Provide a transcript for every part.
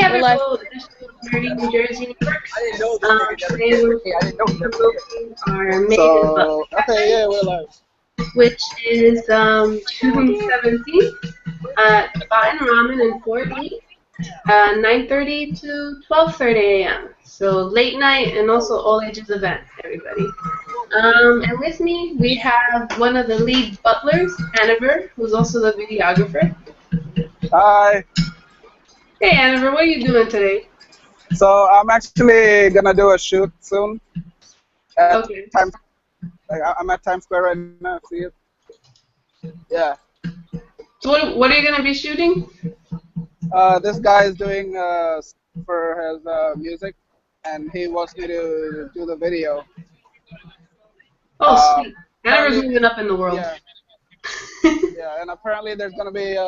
Hey everyone, this is Nerdy New Jersey Networks. Today we're promoting our Maids and Butlers okay, yeah, we're live. which is June 17th at Batten Ramen in Fort Lee, 9:30 to 12:30 a.m. So late night and also all ages event, everybody. And with me we have one of the lead butlers, Hanover, who's also the videographer. Hi. Hey Hanover, what are you doing today? So I'm actually gonna do a shoot soon. Okay. I'm at Times Square right now. See it? Yeah. So what are you gonna be shooting? This guy is doing for his music, and he wants me to do the video. Oh, sweet. Hanover's moving up in the world. Yeah. Yeah, and apparently there's gonna be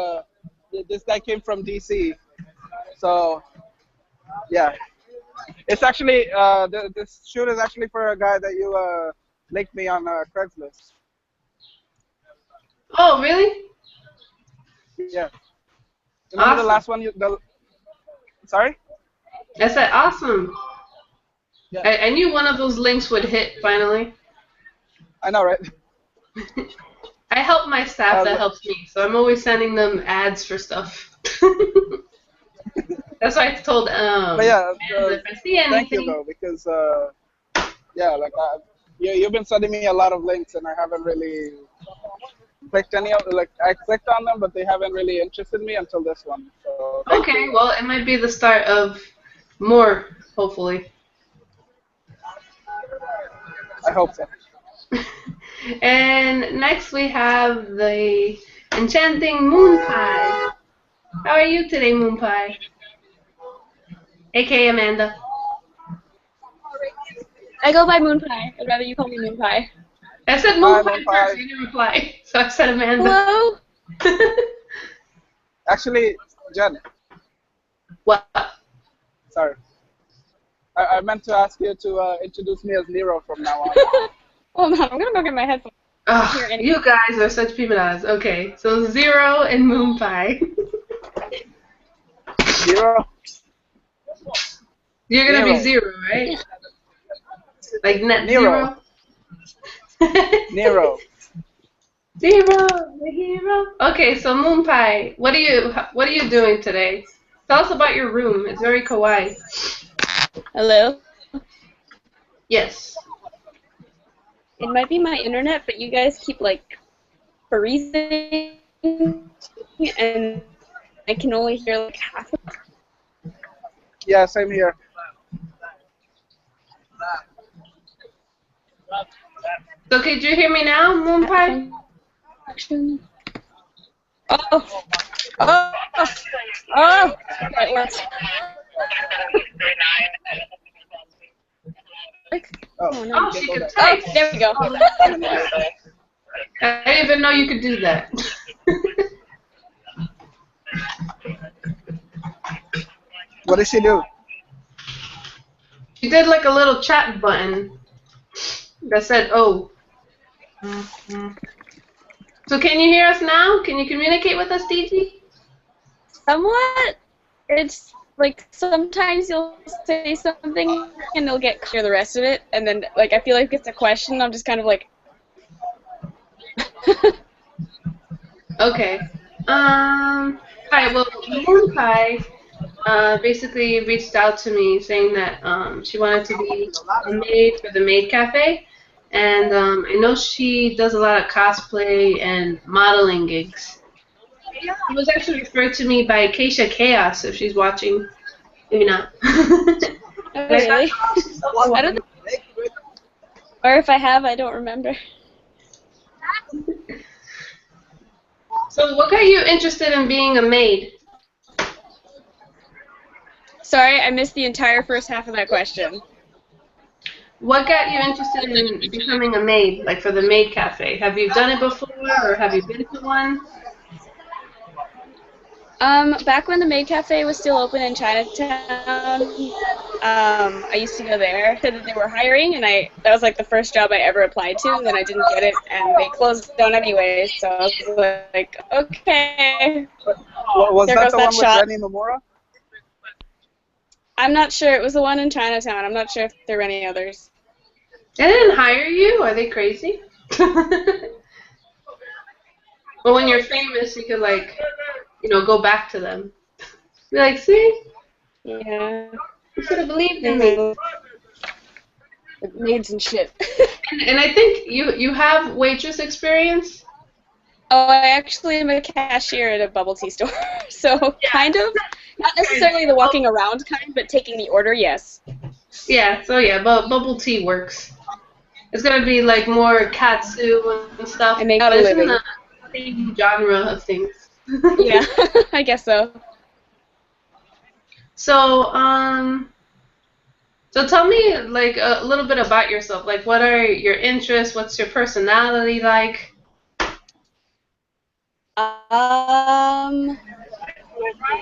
this guy came from DC, so yeah. It's actually this shoot is actually for a guy that you linked me on Craigslist. Oh, really? Yeah. Remember Awesome. the last one? Sorry? I said awesome. Yeah. I knew one of those links would hit finally. I know, right? I help my staff that helps me, so I'm always sending them ads for stuff. That's why I told But yeah, if I see anything. thank you though, because yeah, like you've been sending me a lot of links, and I haven't really clicked any of like I clicked on them, but they haven't really interested me until this one. So Okay, well it might be the start of more, hopefully. I hope so. And next we have the enchanting Moonpie. How are you today, Moonpie? AKA Amanda. I go by Moonpie. I'd rather you call me Moonpie. I said Moonpie first, you didn't reply. So I said Amanda. Hello? Actually, Jen. What? Sorry. I meant to ask you to introduce me as Nero from now on. Hold on, I'm gonna go get my headphones. Oh, you guys are such pimadas. Okay, so Zero and Moonpie. Zero? You're gonna Nero. be Zero, right? Like net Nero. zero? Nero. Zero, the hero. Okay, so Moonpie, what are you doing today? Tell us about your room. It's very kawaii. Hello? Yes. It might be my internet, but you guys keep, like, freezing, and I can only hear, like, half of it. Yeah, same here. So could you hear me now, Moonpie? Oh! Oh! Oh! Okay, it works. Oh, no. Oh, she could type. Oh, there we go. I didn't even know you could do that. What did she do? She did like a little chat button that said, oh. So can you hear us now? Can you communicate with us, DG? Somewhat. It's like sometimes you'll say something and they'll get clear the rest of it, and then like I feel like it's a question. I'm just kind of like. Okay. Alright, well, Moonpie basically reached out to me saying that she wanted to be a maid for the Maid Cafe, and I know she does a lot of cosplay and modeling gigs. She was actually referred to me by Keisha Chaos, if she's watching. Maybe not. Oh, really? I don't. Or if I have, I don't remember. So what got you interested in being a maid? Sorry, I missed the entire first half of that question. What got you interested in becoming a maid, like for the Maid Cafe? Have you done it before, or have you been to one? Back when the Maid Cafe was still open in Chinatown, I used to go there. Said that they were hiring, and that was like the first job I ever applied to, and then I didn't get it, and they closed down anyway, so I was like, okay. Was There that goes the that one shot. with Renny Nomura? I'm not sure. It was the one in Chinatown. I'm not sure if there were any others. They didn't hire you? Are they crazy? Well, when you're famous, you could, like, you know, go back to them. Be like, see? Yeah. You should have believed in me. Like maids and shit. And I think you have waitress experience? Oh, I actually am a cashier at a bubble tea store. So, kind of. Not necessarily the walking around kind, but taking the order, yes. Yeah, so yeah, bubble tea works. It's gonna be like more katsu and stuff. I make But a it's in living. the same genre of things. Yeah, I guess so. So, so tell me like a little bit about yourself. Like, what are your interests? What's your personality like?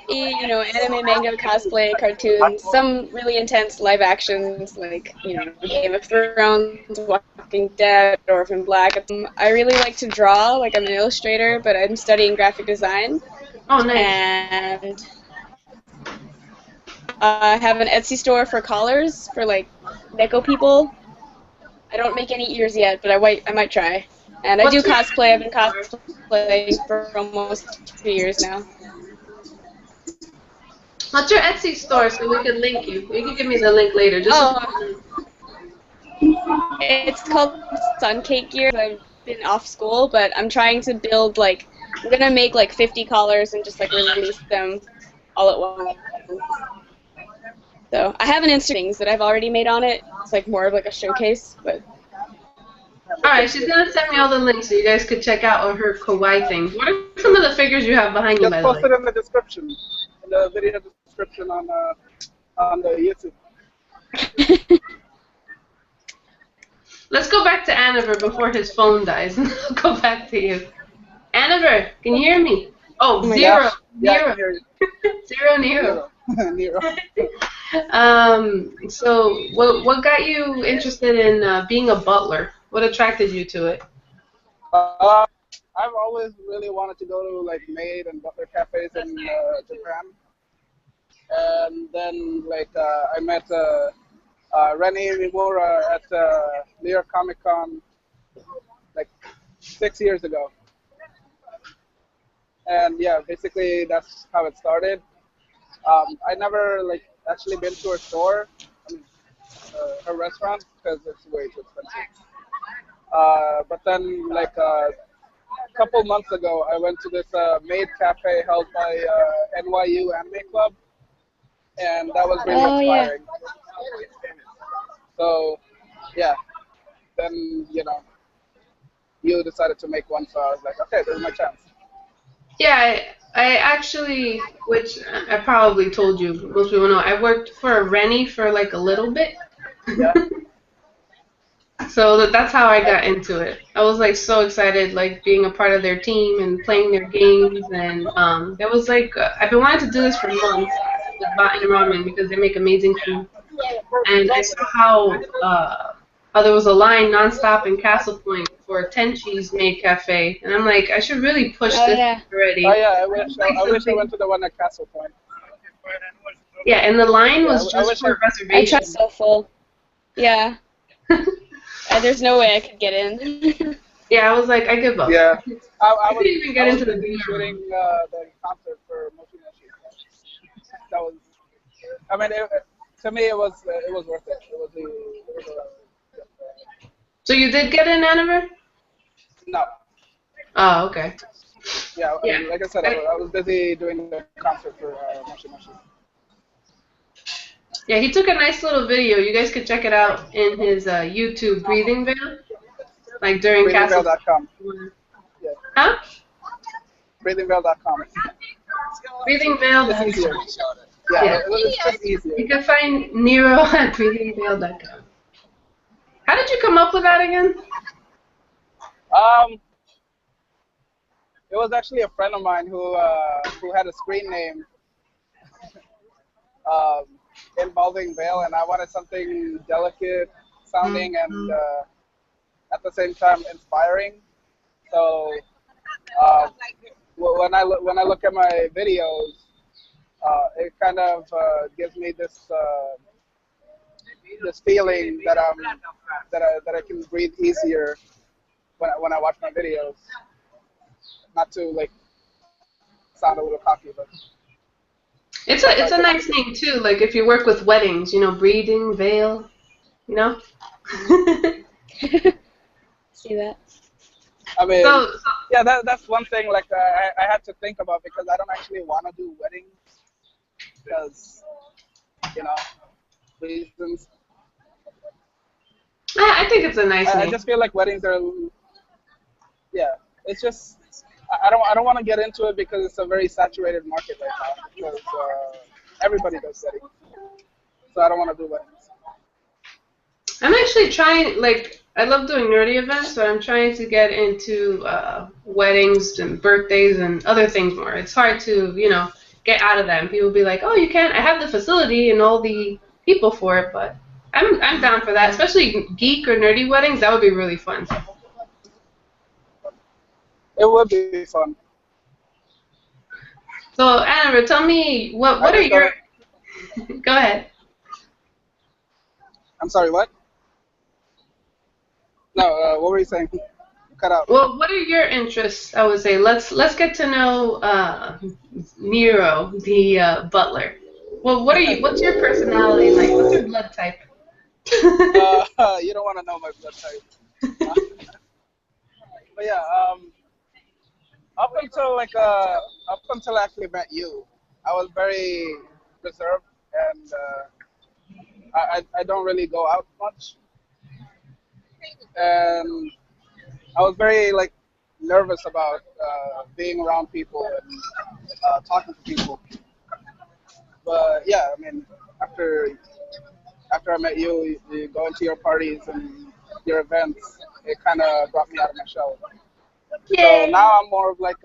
You know, anime, manga, cosplay, cartoons, some really intense live actions like, you know, Game of Thrones, Walking Dead, Orphan Black. I really like to draw, like I'm an illustrator, but I'm studying graphic design. Oh, nice. And I have an Etsy store for collars for like Neko people. I don't make any ears yet, but I might try. And I do What's your cosplay. I've been store? cosplaying for almost 2 years now. What's your Etsy store so we can link you? You can give me the link later. Just so Oh, it's called Sun Cake Gear. I've been off school, but I'm trying to build like I'm gonna make like 50 collars and just like release them all at once. So I have an Instagram things that I've already made on it. It's like more of like a showcase, but. Alright, she's gonna send me all the links so you guys could check out all her kawaii things. What are some of the figures you have behind you, Just by the post way? it in the description, in the video description on the YouTube. Let's go back to Aniver before his phone dies, and I'll go back to you. Aniver, can you hear me? Oh, Oh my zero. gosh. Yeah, I Nero. can hear you. Zero Nero. Nero. So what got you interested in being a butler? What attracted you to it? I've always really wanted to go to like maid and butler cafes in Japan, and then like I met Rennie Mimura at New York Comic Con like 6 years ago, and yeah, basically that's how it started. I never like actually been to her store, I mean, her restaurant because it's way too expensive. But then like couple months ago, I went to this maid cafe held by NYU Anime Club, and that was really Oh yeah. inspiring. So, yeah, then, you know, you decided to make one, so I was like, okay, this is my chance. Yeah, I actually, which I probably told you, most people know, I worked for Rennie for like a little bit. Yeah. So that's how I got into it. I was like so excited, like being a part of their team and playing their games, and there was like I've been wanting to do this for months with Batten and Ramen because they make amazing food, and I saw how there was a line nonstop in Castle Point for Tenchi's Maid Cafe, and I'm like I should really push Oh this yeah. already. Oh, yeah, I Like wish I something- went to the one at Castle Point. Yeah, and the line Yeah, was I just wish for I reservation. tried so full. Yeah. There's no way I could get in. Yeah, I was like I give up. Yeah. I couldn't even get into the busy dinner room. shooting the concert for Moshi Moshi. That was, I mean, to me, it was worth it. It was So you did get in, Aniver? no. Oh, okay. Yeah, Yeah. like I said, I was busy doing the concert for Moshi Moshi. Yeah, he took a nice little video. You guys could check it out in his YouTube Breathing Veil, like during Castle. Breathingveil.com. Yeah. Huh? Breathingveil.com. Breathing Veil. It's easier. Yeah, Yeah. it's just easier. You can find Nero at breathingveil.com. How did you come up with that again? It was actually a friend of mine who had a screen name um, involving Veil, and I wanted something delicate sounding and at the same time inspiring. So when I look at my videos, it kind of gives me this feeling that I can breathe easier when I watch my videos. Not to like sound a little cocky, but It's a nice name too. Like if you work with weddings, you know, breathing veil, you know. See that? I mean, So yeah, that's one thing like I had to think about because I don't actually want to do weddings because you know reasons. I think it's a nice I name. just feel like weddings are yeah. It's just I don't want to get into it because it's a very saturated market right now because everybody does weddings, so I don't want to do weddings. I'm actually trying, like, I love doing nerdy events, so I'm trying to get into weddings and birthdays and other things more. It's hard to, you know, get out of that. And people be like, oh, you can't, I have the facility and all the people for it, but I'm down for that. Especially geek or nerdy weddings, that would be really fun. It would be fun. So, Anna, tell me, I what are just your, don't. go ahead. I'm sorry. What? No. What were you saying? Cut out. Well, what are your interests? I would say let's get to know Nero, the butler. Well, what's your personality like? What's your blood type? You don't want to know my blood type. But yeah, up until up until I actually met you, I was very reserved and I don't really go out much, and I was very like nervous about being around people and talking to people. But yeah, I mean, after I met you, you going to your parties and your events, it kind of brought me out of my shell. So Yay! now I'm more of like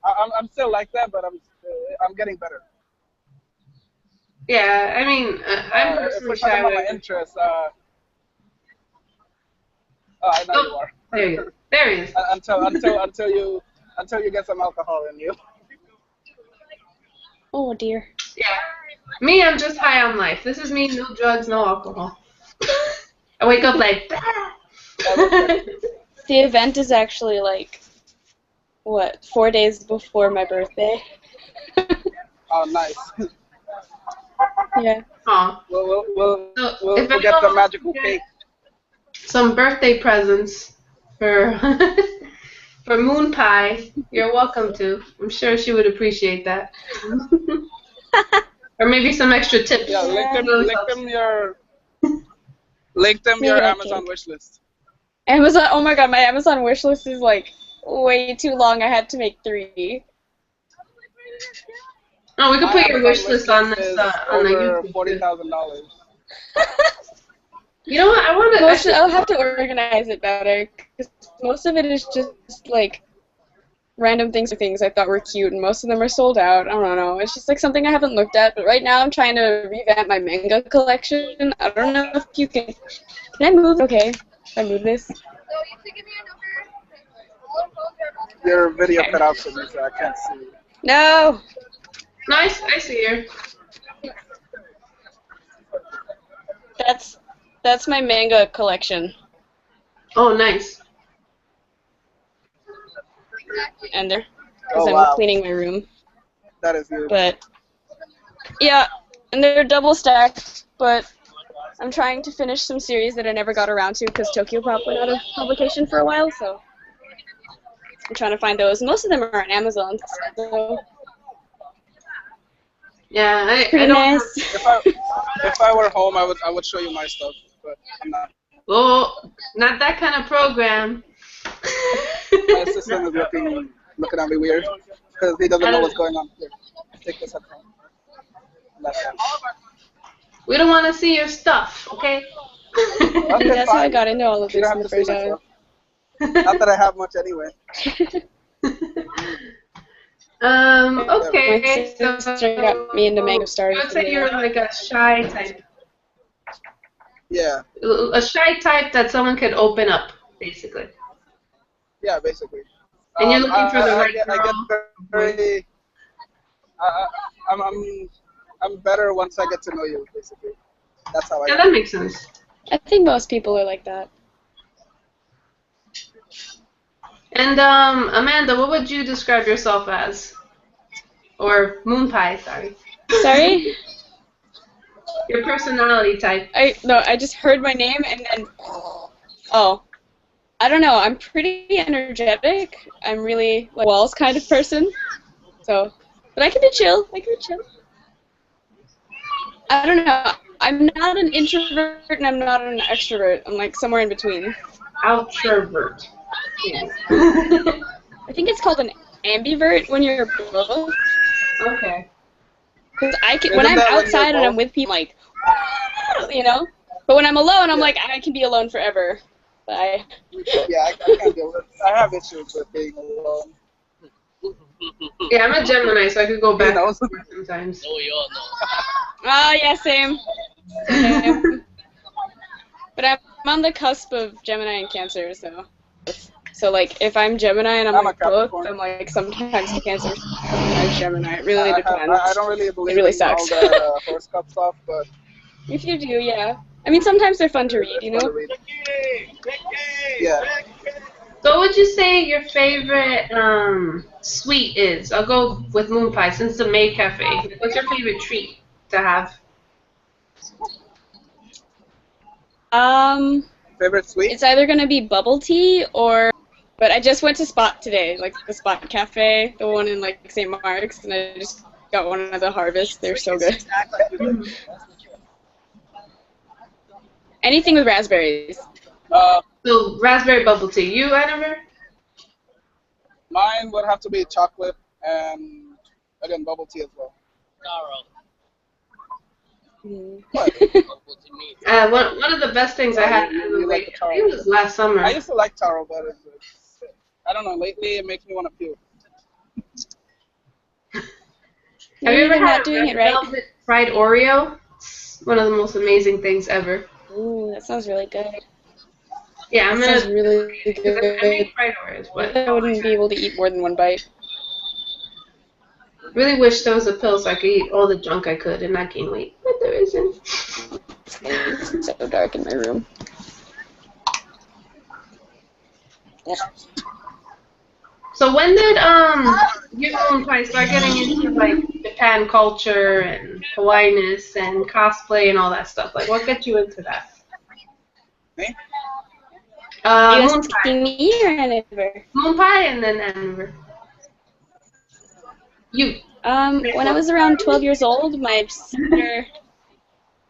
I'm still like that, but I'm getting better. Yeah, I mean, I'm If we're personally talking shy. about my interests, oh, I know you Oh, are. there you go. There he is. Until you get some alcohol in you. Oh dear. Yeah. Me, I'm just high on life. This is me, no drugs, no alcohol. I wake up like, The event is actually like, what, 4 days before my birthday? Oh, nice. Yeah. Aw. So We'll if get anyone the wants to magical get cake. some birthday presents for for Moonpie, you're welcome to. I'm sure she would appreciate that. Or maybe some extra tips. Yeah, Yeah. link them Maybe your that Amazon cake. wish list. Amazon, oh my god, my Amazon wish list is like way too long. I had to make 3. Oh, we could My put your Amazon wish wish list on list this is on the over YouTube too. $40,000. You know what? I want to. I'll have to organize it better, because most of it is just like random things I thought were cute, and most of them are sold out. I don't know. It's just like something I haven't looked at, but right now I'm trying to revamp my manga collection. I don't know if you can. Can I move? Okay. If I move this? Your video Okay. cut out for me, so I can't see. No! Nice. I see her. That's my manga collection. Oh, nice. And there. Oh, Because I'm wow. cleaning my room. That is you. But, yeah. And they're double stacked, but I'm trying to finish some series that I never got around to because Tokyo Pop went out of publication for a while, so I'm trying to find those. Most of them are on Amazon, so Yeah, I pretty don't. nice. If I were home, I would show you my stuff, but I'm not. Oh, not that kind of program. My assistant is looking at me weird because he doesn't know what's going on. Here, take this headphone. That's it. We don't want to see your stuff, okay? Okay, That's how I fine. got into all of You this don't in have the to see first my time. stuff. Not that I have much anyway. Okay, My sister got me into manga started I would from say you're there. like a shy type. Yeah, A shy type that someone could open up, basically. yeah, basically. And you're looking for the I right get girl. very, I, I'm better once I get to know you, basically. That's how I Yeah, am. that makes sense. I think most people are like that. And Amanda, what would you describe yourself as? Or Moonpie, sorry. Sorry? Your personality type. I just heard my name and then oh. I don't know, I'm pretty energetic. I'm really like walls kind of person. So but I can be chill. I can be chill. I don't know. I'm not an introvert and I'm not an extrovert. I'm like somewhere in between. Outrovert. I think it's called an ambivert when you're both. Okay. Because when Isn't I'm that when you're outside and I'm both? with people, I'm like, you know. But when I'm alone, I'm Yeah. like, I can be alone forever. But Yeah, I can't deal with. I have issues with being alone. Yeah, I'm a Gemini, so I could go He back and knows. forth sometimes. No, you all know. oh yeah, same. Same. But I'm on the cusp of Gemini and Cancer, so like if I'm Gemini and I'm I'm a like both, Capricorn. I'm like sometimes Cancer, sometimes Gemini. It really I depends. don't really It believe really in all sucks. the horoscope stuff, but If you do, yeah. I mean, sometimes they're fun to read, it's you fun to know? read. Yeah. So what would you say your favorite sweet is? I'll go with Moonpie since the Maid Cafe. What's your favorite treat to have? Favorite sweet? It's either gonna be bubble tea or. But I just went to Spot today, like the Spot Cafe, the one in like St. Mark's, and I just got one of the Harvest. They're so good. Anything with raspberries. So raspberry bubble tea. You, Jennifer? Mine would have to be chocolate and again bubble tea as well. Taro. Mm. Bubble to me. One of the best things I had You as a like the late, I taro. think it was last summer. I used to like taro, but I don't know. Lately, it makes me want to puke. Have you ever You're had not a doing red it right. velvet fried Oreo? It's one of the most amazing things ever. Ooh, that sounds really good. Yeah, I'm That gonna sounds really because I good. make fried Oreos, but I wouldn't be able to eat more than one bite. really wish there was a pill so I could eat all the junk I could and not gain weight. But there isn't. It's so dark in my room. So when did you and Moonpie start getting into like Japan culture and Hawaiianness and cosplay and all that stuff? Like what got you into that? Me? Are you Moonpie. asking me or Jennifer? Moonpie and then Amber. You. When I was around 12 years old, my sister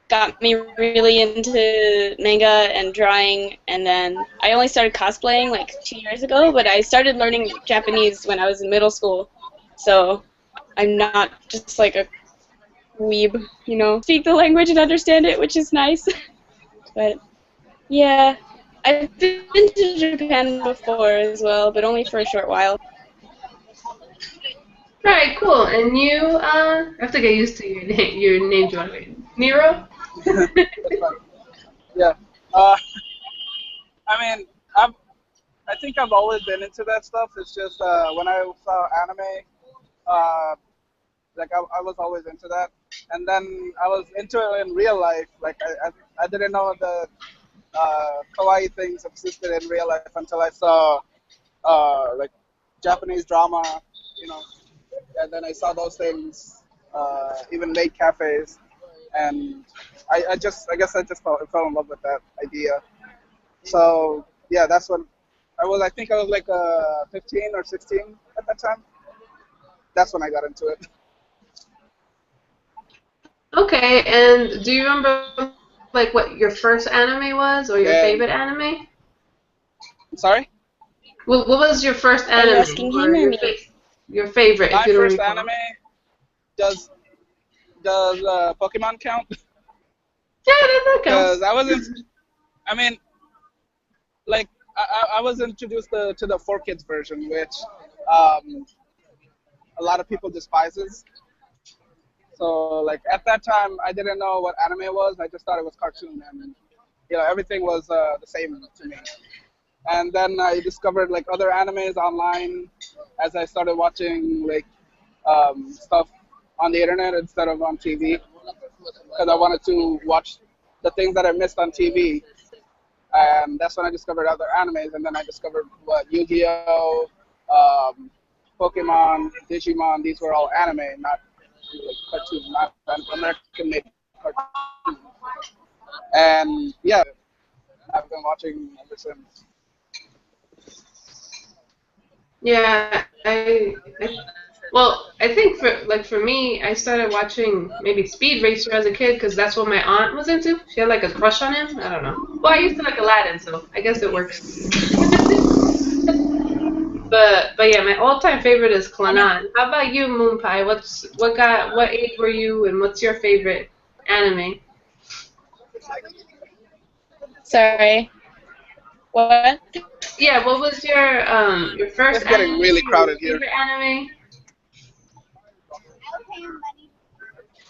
got me really into manga and drawing, and then I only started cosplaying like 2 years ago, but I started learning Japanese when I was in middle school, so I'm not just like a weeb, you know, speak the language and understand it, which is nice. But yeah, I've been to Japan before as well, but only for a short while. Alright, cool. And you, I have to get used to your name, John. Nero? That's fine. Yeah. I mean, I think I've always been into that stuff. It's just when I saw anime, like I was always into that, and then I was into it in real life. Like I didn't know the kawaii things existed in real life until I saw like Japanese drama, you know, and then I saw those things, even late cafes, and I guess I just fell in love with that idea. So yeah, that's when I think I was like 15 or 16 at that time. That's when I got into it. Okay, and do you remember like what your first anime was or your Yeah. favorite anime? I'm sorry. What was your first Are you anime asking or him or your, me? your favorite My if you don't first recall? anime does Pokemon count? Yeah, that Because counts. I wasn't. I mean, like I was introduced to the 4Kids version, which a lot of people despises. So like at that time, I didn't know what anime was. I just thought it was cartoon, and everything was the same to me. And then I discovered like other animes online as I started watching like stuff on the internet instead of on TV because I wanted to watch the things that I missed on TV. And that's when I discovered other animes, and then I discovered what Yu-Gi-Oh, um, Pokemon, Digimon. These were all anime, not like cartoons, not American-made cartoons. And yeah, I've been watching ever since. Yeah, well, I think for me, I started watching maybe Speed Racer as a kid because that's what my aunt was into. She had like a crush on him. I don't know. Well, I used to like Aladdin, so I guess it works. But yeah, my all-time favorite is Clannad. How about you, Moonpie? What age were you, and what's your favorite anime? Sorry. What? Yeah, what was your first It's getting anime? really Your crowded here. favorite anime?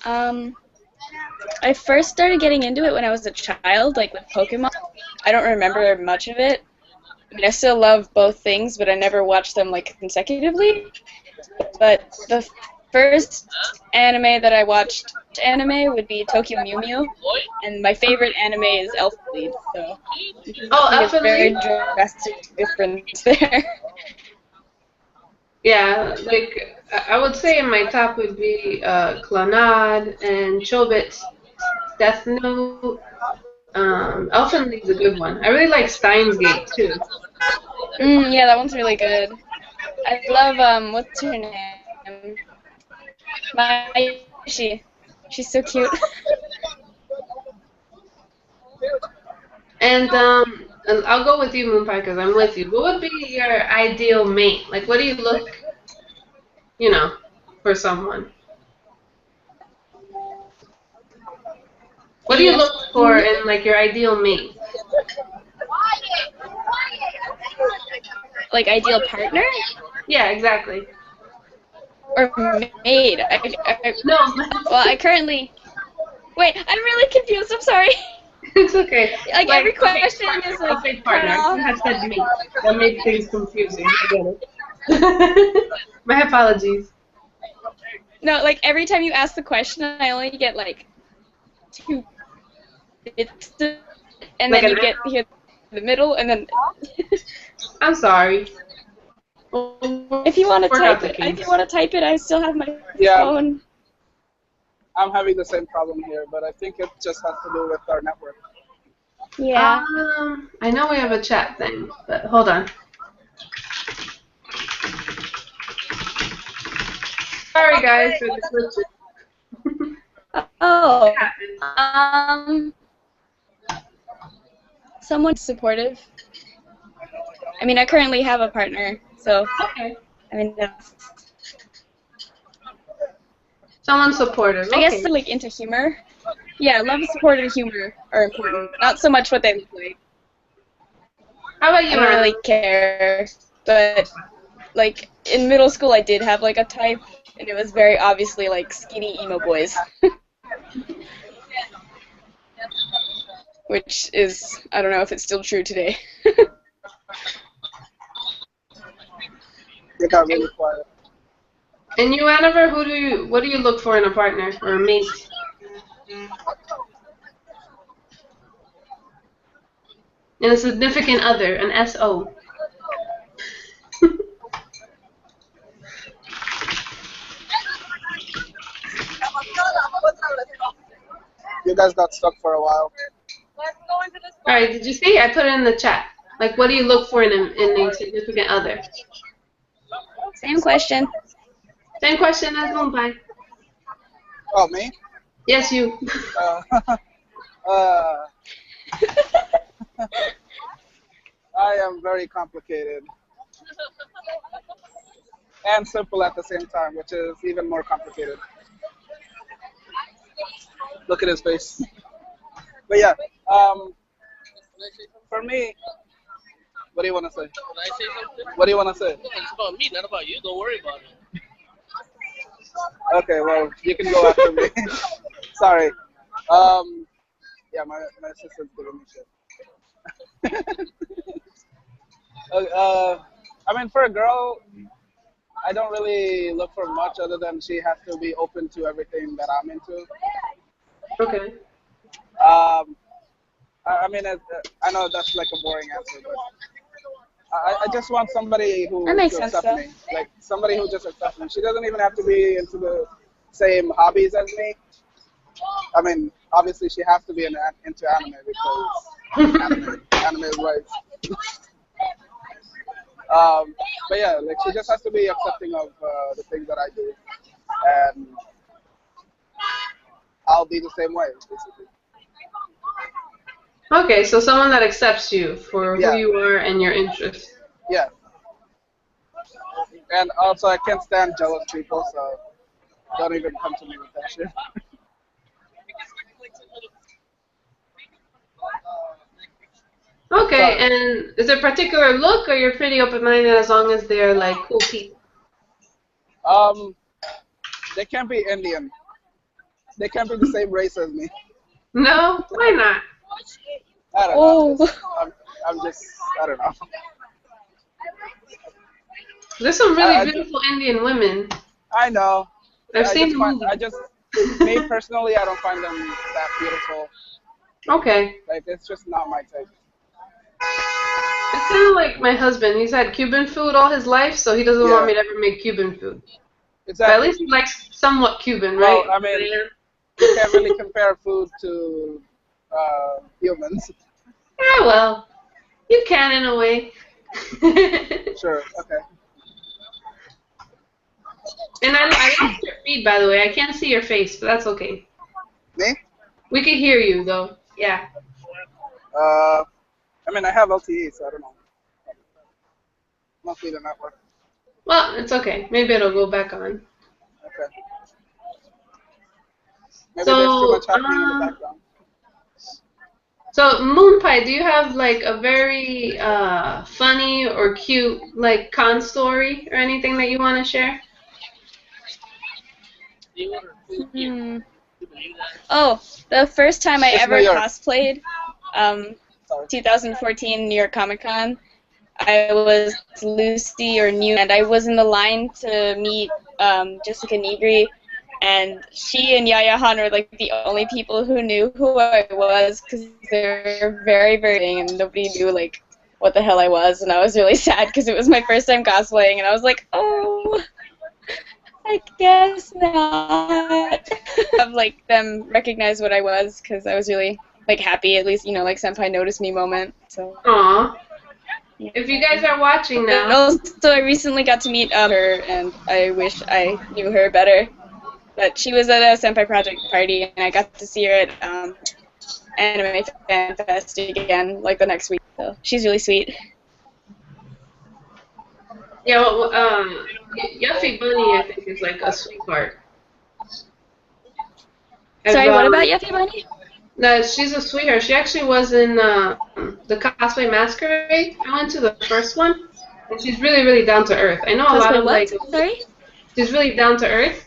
Um, I first started getting into it when I was a child, like with Pokemon. I don't remember much of it. I mean, I still love both things, but I never watched them like consecutively. But the first anime that I watched anime would be Tokyo Mew Mew, and my favorite anime is Elf Lead. So you can Oh, see a Elf and very Leaf? drastic difference there. Yeah, like I would say in my top would be Clannad and Chobits, Death Note. Elfen Lied's a good one. I really like Steins Gate too. Yeah, that one's really good. I love what's her name? Maishi. She's so cute. And I'll go with you, Moonpie, because I'm with you. What would be your ideal mate? Like, what do you look, you know, for someone? What do you Yes. look for in like your ideal mate? Like ideal partner Yeah, exactly. or maid? No, Well, I currently. Wait, I'm really confused. I'm sorry. it's okay. Like every Okay, question partner. is I'll like say cut partner. I off. should have said mate. That made things confusing. I get it. My apologies. No, like every time you ask the question, I only get like 2 bits, and Like then an you get here the middle, and then I'm sorry. if you want to Work out type the it, if kinks. you want to type it, I still have my Yeah, phone. I'm having the same problem here, but I think it just has to do with our network. Yeah. I know we have a chat thing, but hold on. Sorry guys for the glitches. Oh. Happens. Someone supportive. I mean, I currently have a partner, so Okay. I mean, Someone supportive. I guess Okay. they're like into humor. Yeah, love, support, and humor are important. Not so much what they look like. How about I you, don't Anna? really care, but like in middle school, I did have like a type, and it was very obviously like skinny emo boys, which is I don't know if it's still true today. It got really quiet. And you, Anniver, what do you look for in a partner or a mate? And a significant other, an SO. You guys got stuck for a while. Alright, did you see? I put it in the chat. Like, what do you look for in a significant other? Same question. Same question as Moonpie. Oh, me? Yes, you. Uh, uh, I am very complicated and simple at the same time, which is even more complicated. Look at his face. But yeah, for me, what do you want to say? Can I say something? What do you want to say? It's about me, not about you. Don't worry about it. Okay, well, you can go after me. Sorry. Yeah, my assistant's giving me shit. I mean, for a girl, I don't really look for much other than she has to be open to everything that I'm into. Okay. I mean, I know that's like a boring answer, but I just want somebody That makes to sense, accept though. me. Like somebody who just accepts me. She doesn't even have to be into the same hobbies as me. I mean, obviously she has to be into anime because anime is life. But yeah, like she just has to be accepting of the things that I do, and I'll be the same way, basically. Okay, so someone that accepts you for who Yeah, you are and your interests. yeah. And also, I can't stand jealous people, so don't even come to me with that shit. Okay, Sorry. and is there a particular look, or you're pretty open-minded as long as they're like cool people? Um, they can't be Indian. They can't be the same race as me. No? Why not? I don't know. Oh. I'm just, I don't know. There's some really I, beautiful Indian women. I know. I've seen the movie. Me personally, I don't find them that beautiful. Okay. Like, it's just not my type. It's kind of like my husband. He's had Cuban food all his life, so he doesn't want Yeah, me to ever make Cuban food. But at exactly. least he likes somewhat Cuban, Well, right? I mean, you can't really compare food to humans. Yeah, well, you can in a way. Sure, okay. And I lost your feed, by the way. I can't see your face, but that's okay. Me? We can hear you, though. Yeah. Uh, I mean, I have LTE, so I don't know. Must be the network. Well, it's okay. Maybe it'll go back on. Okay. Maybe there's too So, much happening in the background. so Moonpie, do you have like a very funny or cute like con story or anything that you want to share? They ordered food here. Hmm. You believe that? Oh, the first time I It's New ever York. cosplayed, Sorry. 2014 New York Comic Con, I was Lucy or New, and I was in the line to meet Jessica Negri, and she and Yaya Han were like the only people who knew who I was because they were very, very young and nobody knew like what the hell I was, and I was really sad because it was my first time cosplaying, and I was like, oh, I guess not. Have like them recognize what I was because I was really like happy, at least like senpai noticed me moment. So. Aw. Yeah. If you guys are watching But now, also, I recently got to meet her, and I wish I knew her better. But she was at a Senpai Project party, and I got to see her at Anime Fan Fest again, like the next week. So she's really sweet. yeah, well, Yuffie Bunny, I think, is like a sweetheart. I've, Sorry, what about Yuffie Bunny? no, she's a sweetheart. She actually was in the Cosplay Masquerade. I went to the first one, and she's really, really down to earth. I know a lot Cosplay of what? like, Sorry? she's really down to earth.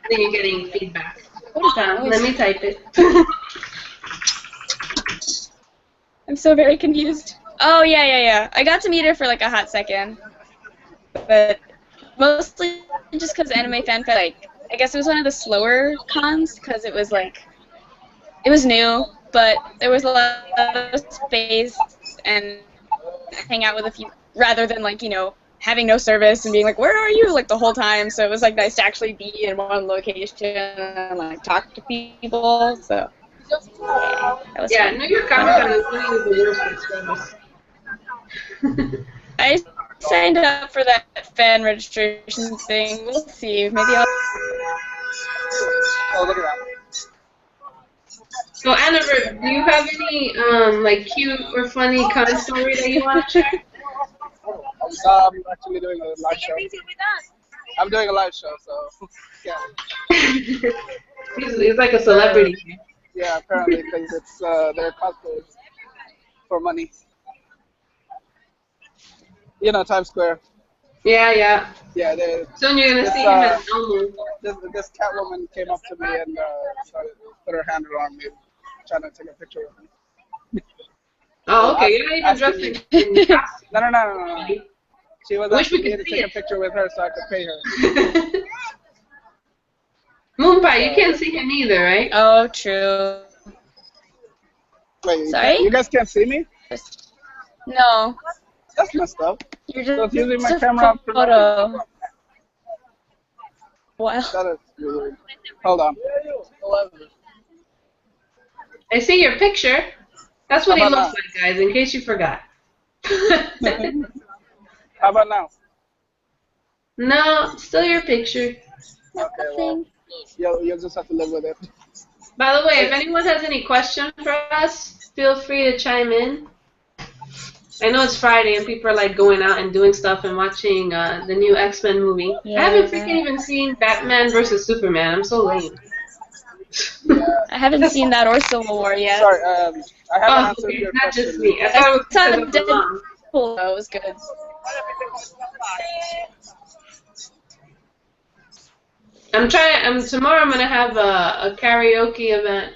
I think you're getting feedback. What is that Let noise? me type it. I'm so very confused. Oh, yeah. I got to meet her for like a hot second. But mostly just because Anime Fan Fest, like, I guess it was one of the slower cons because it was like, it was new, but there was a lot of space and hang out with a few, rather than like, having no service and being like, where are you, like the whole time. So it was like nice to actually be in one location and like talk to people. So yeah, that was Yeah, fun. New York Comic Con is really the worst with service. I signed up for that fan registration thing. We'll see. Maybe I'll. Oh, look at that. So, Annabeth, do you have any like cute or funny con story that you want to share? I'm actually doing a live show. I'm doing a live show, so yeah. He's like a celebrity. Yeah, apparently because it's their cosplays for money. Times Square. Yeah. Yeah, Soon you're gonna this see him at Elmo. this cat woman came up to me and started put her hand around me, trying to take a picture of me. Oh, Well, okay. You're not even asking dressed me. in costume. No. She was Wish we asking me could to see take a it. picture with her so I could pay her. Moonpie, you So, can't see him either, right? Oh, true. wait, Sorry? you guys can't see me? No, That's messed up. you're So it's using my just a camera for nothing. photo. Well, That is weird. Hold on. I see your picture. That's what How he about looks like, guys, in case you forgot. now? How about now? No, still your picture. Okay, well, you'll just have to live with it. By the way, if anyone has any questions for us, feel free to chime in. I know it's Friday and people are like going out and doing stuff and watching the new X-Men movie. I haven't freaking even seen Batman versus Superman. I'm so lame. Yeah. I haven't seen that or Civil War yet. Sorry, I haven't Oh, answered okay, your not just question. me. I I thought it was saw because of the mom. Deadpool. That was good. Tomorrow I'm gonna have a karaoke event,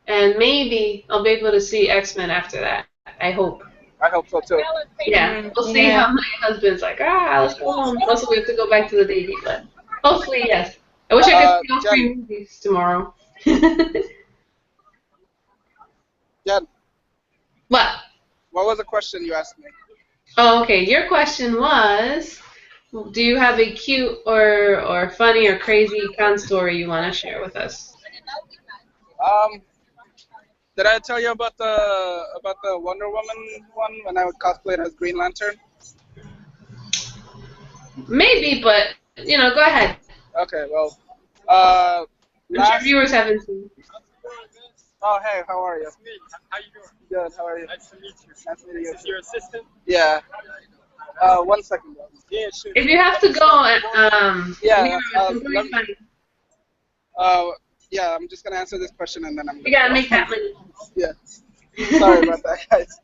and maybe I'll be able to see X-Men after that. I hope. I hope so too. Yeah, we'll see Yeah. how my husband's like, let's go home. Also, we have to go back to the baby, but hopefully, yes. I wish I could see all three Jen, movies tomorrow. Jen, What? what was the question you asked me? Oh, okay. Your question was, do you have a cute or funny or crazy con story you want to share with us? Um, did I tell you about the Wonder Woman one when I cosplayed as Green Lantern? Maybe, but go ahead. Okay, well, I'm sure last. viewers haven't seen. Oh, hey, how are you? How you doing? Good. How are you? Nice to meet you. Nice meeting you. Is this your assistant? Yeah. 1 second. Yeah, sure. If you have to go, Yeah. Nero, it's completely fine. Yeah. I'm just gonna answer this question and then I'm. You gotta make that money. Yeah. Sorry about that, guys.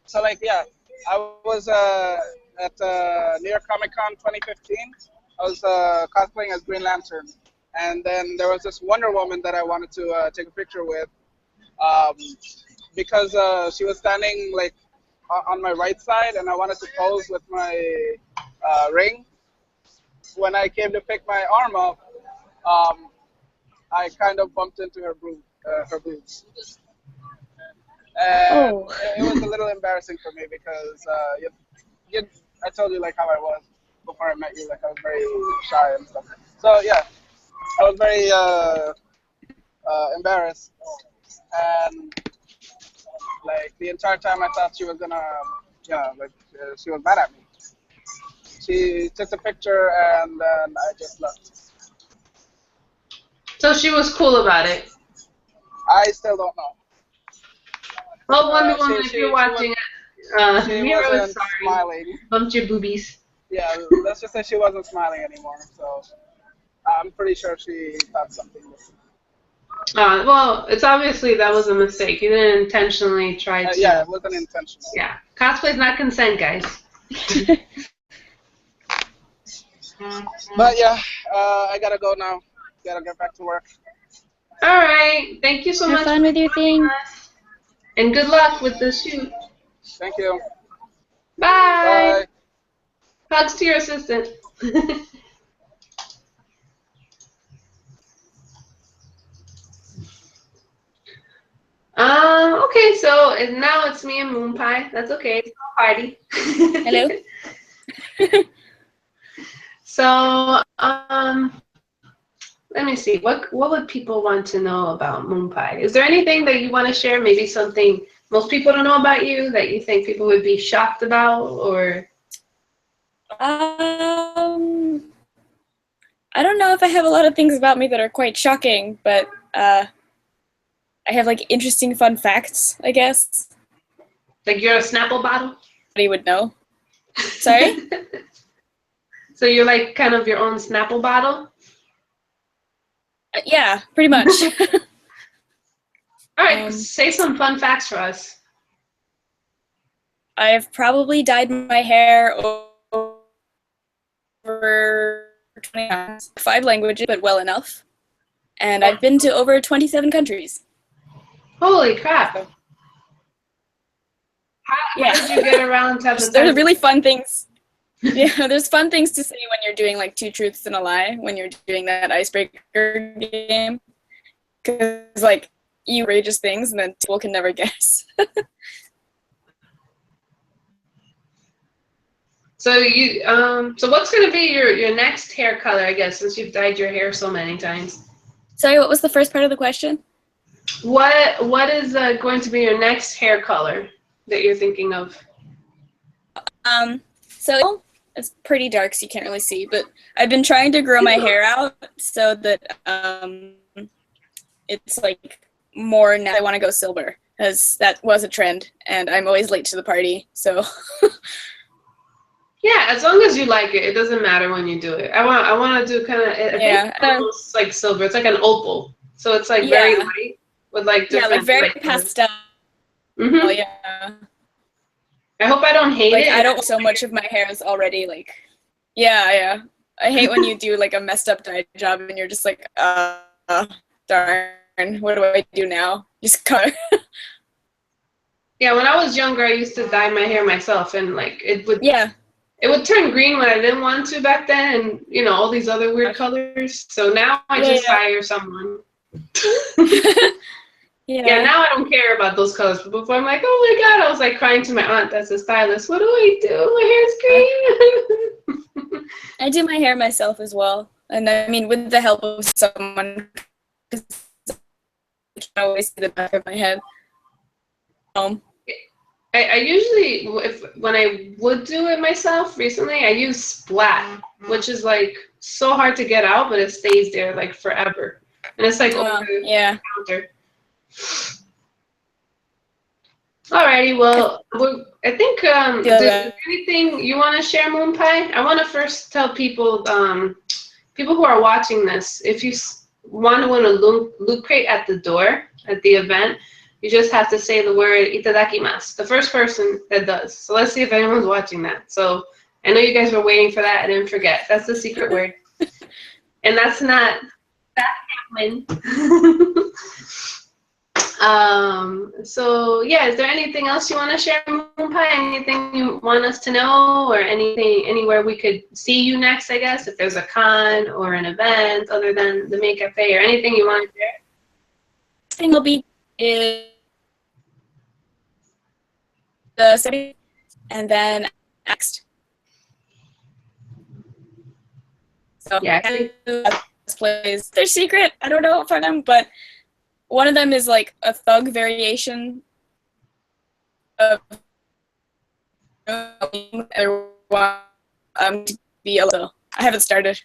So like, yeah, I was at New York Comic Con 2015. I was cosplaying as Green Lantern, and then there was this Wonder Woman that I wanted to take a picture with, because she was standing like on my right side, and I wanted to pose with my ring. When I came to pick my arm up, I kind of bumped into her boobs. And Oh. it was a little embarrassing for me because I told you like how I was before I met you, like I was very shy and stuff. So yeah, I was very embarrassed, and like the entire time I thought she was gonna, she was mad at me. She took the picture and then I just left. So she was cool about it. I still don't know. Well, Wonder she- Woman, if she- you're she watching She Nero is wasn't sorry. smiling. Bumped your boobies. Yeah, let's just say she wasn't smiling anymore. So I'm pretty sure she thought something different. Well, it's obviously that was a mistake. You didn't intentionally try to. Yeah, it wasn't intentional. Yeah. Cosplay's not consent, guys. But yeah, I gotta go now. Gotta get back to work. All right. Thank you so Have much. fun with your thing. And good luck with the shoot. Thank you. Bye. Bye. Hugs to your assistant. Okay, so now it's me and Moonpie. That's okay. It's no party. Hello. So, let me see. What would people want to know about Moonpie? Is there anything that you want to share? Maybe something most people don't know about you that you think people would be shocked about, or? I don't know if I have a lot of things about me that are quite shocking, but I have like interesting fun facts, I guess. Like you're a Snapple bottle? Nobody would know. Sorry? So you're like kind of your own Snapple bottle? Yeah, pretty much. All right, say some fun facts for us. I've probably dyed my hair over 20 times, 5 languages, but well enough. And I've been to over 27 countries. Holy crap. How did you get around to have the There's time? really fun things. Yeah, there's fun things to say when you're doing like 2 truths and a lie, when you're doing that icebreaker game. Because like you outrageous things and then people can never guess. So so what's gonna be your next hair color, I guess, since you've dyed your hair so many times? Sorry, what was the first part of the question? What is going to be your next hair color that you're thinking of? So it's pretty dark, so you can't really see, but I've been trying to grow my hair out so that it's like more now. I want to go silver because that was a trend, and I'm always late to the party. So Yeah, as long as you like it, it doesn't matter when you do it. I want to do kind of almost like silver. It's like an opal, so it's like very light with like different like very light pastel. Mm-hmm. Oh yeah. I hope I don't hate it. I don't. So much of my hair is already like, yeah. I hate when you do like a messed up dye job and you're just like, darn, what do I do now? Just color. Yeah, when I was younger, I used to dye my hair myself, and like it would turn green when I didn't want to back then, and all these other weird colors. So now I just hire someone. Yeah, now I don't care about those colors. But before I'm like, oh my god, I was like crying to my aunt that's a stylist. What do I do? My hair's green. I do my hair myself as well, and I mean with the help of someone, because I can always see the back of my head. I usually, when I would do it myself recently, I use Splat, which is like so hard to get out, but it stays there like forever, and it's like over the counter. Alrighty, well, I think is there anything you want to share, Moonpie? I want to first tell people, people who are watching this, if you want to win a loot crate at the door at the event, you just have to say the word itadakimasu. The first person that does. So let's see if anyone's watching that. So I know you guys were waiting for that. I didn't forget. That's the secret word, and that can't win. So yeah, is there anything else you want to share, Moonpie? Anything you want us to know, or anywhere we could see you next, I guess, if there's a con or an event other than the Maid Cafe, or anything you want to share? Thing will be is the city, and then next. So yeah, plays. They're secret. I don't know for them, but one of them is like a thug variation of to be a little. I haven't started.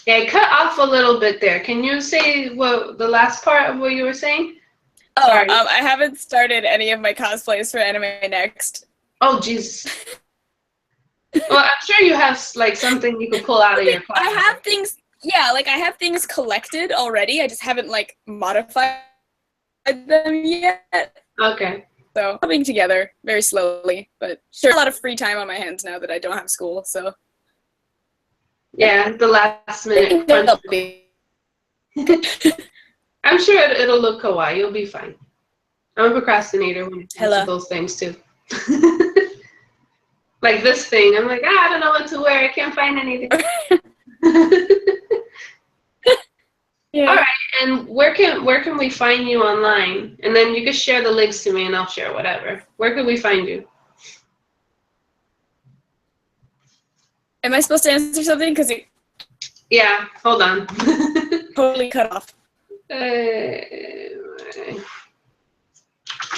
Yeah, I cut off a little bit there. Can you say what the last part of what you were saying? Oh, I haven't started any of my cosplays for Anime Next. Oh, jeez. Well, I'm sure you have like something you could pull out of your closet. I have things. Yeah, like I have things collected already. I just haven't like modified them yet. Okay. So coming together very slowly, but sure, a lot of free time on my hands now that I don't have school. So yeah, the last minute. I'm sure it'll look kawaii. You'll be fine. I'm a procrastinator when it comes to those things too. Like this thing, I'm like, I don't know what to wear. I can't find anything. Yeah. All right, and where can we find you online? And then you can share the links to me, and I'll share whatever. Where can we find you? Am I supposed to answer something? Because it Yeah, hold on. totally cut off. If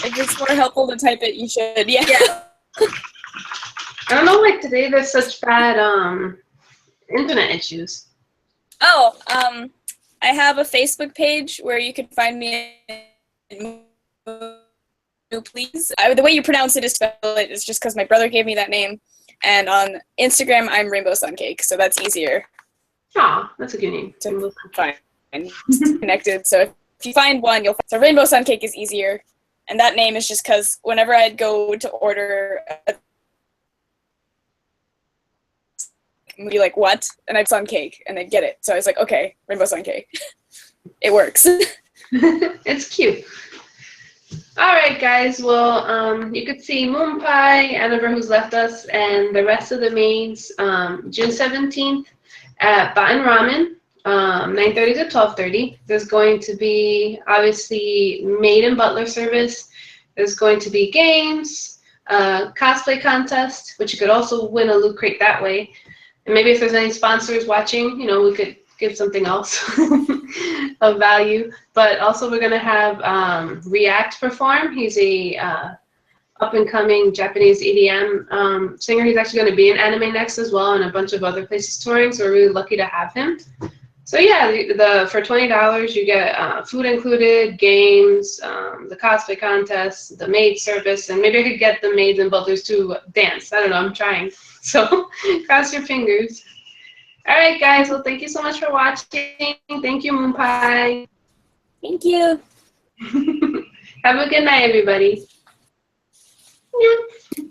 it's more helpful to type it, you should. Yeah. I don't know, like today there's such bad internet issues. Oh, I have a Facebook page where you can find me. Please. The way you pronounce it is spell it is just because my brother gave me that name. And on Instagram, I'm Rainbow Sun Cake, so that's easier. Aw, that's a good name. To find connected. So if you find one, you'll find. So Rainbow Sun Cake is easier, and that name is just because whenever I'd go to order a be like, what? And I'd sun cake, and they'd get it. So I was like, okay, Rainbow Sun Cake. It works. It's cute. All right, guys. Well, you could see Moonpie, Annabelle, who's left us, and the rest of the maids June 17th at Batten Ramen, 9:30 to 12:30. There's going to be obviously maid and butler service. There's going to be games, cosplay contest, which you could also win a loot crate that way. And maybe if there's any sponsors watching, we could give something else of value. But also we're gonna have React perform. He's a up and coming Japanese EDM singer. He's actually going to be in Anime Next as well and a bunch of other places touring. So we're really lucky to have him. So yeah, for $20 you get food included, games, the cosplay contest, the maid service, and maybe I could get the maids and butlers to dance. I don't know. I'm trying. So cross your fingers. All right, guys. Well, thank you so much for watching. Thank you, Moonpie. Thank you. Have a good night, everybody. Yeah.